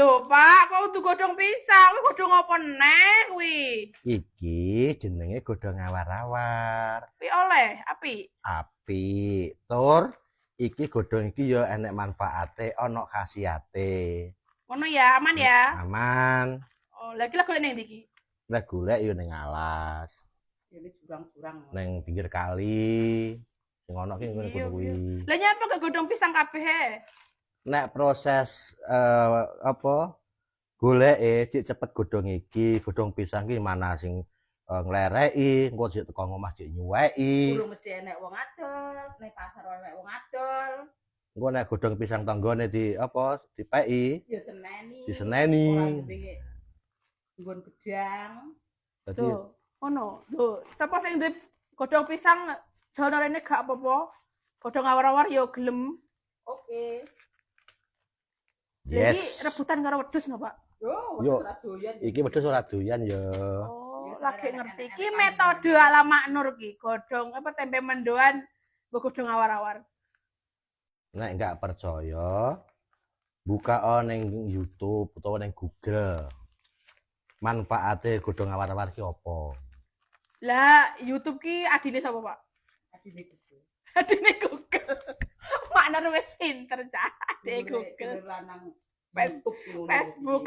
Lho, Pak, kok kudu godhong pisang? Kuwi godhong apa neh kuwi? Iki jenenge godhong awar-awar. Kuwi oleh, apik. Apik. Tur iki godhong iki ya enek manfaate, ana khasiate. Ngono ya, aman ya. Aman. Oh, lagi lah golek ning ndi iki? Lek golek ya ning alas, Ini jurang-jurang. ning pinggir kali. Sing ana ki ngene Iya, kuwi. iya. Lah nyapa gak godhong pisang kabeh e? Nek proses apa goleke cik cepet godhong iki, godhong pisang ki mana sing nglereki, engko cik teko omah cik nyuweki. Durung mesti enek wong adol, ning pasar enek wong adol. Engko nek godhong pisang tanggane di apa dipeki, Ya seneni. diseneni. Ora ndek nggon gedang. Dadi Tuh, ngono. Lho, sapa sing duwe godhong pisang jono rene gak apa-apa. Godhong awar-awar ya gelem. Oke. Lha iki yes. rebutan karo wedhus nggak, Pak? Yo, iki wedhus ora doyan ya. Oh, lagi ngerti. Iki metode ala Maknur ki, godhong apa tempe mendoan nggo godhong awar-awar. Nek enggak percaya, buka ning YouTube utawa ning Google. Manfaate godhong awar-awar ki apa? Lah, YouTube ki adine sapa, Pak? Adine Google. Adine Google. Maknur wis pinter, Cak. Adine Google. Facebook.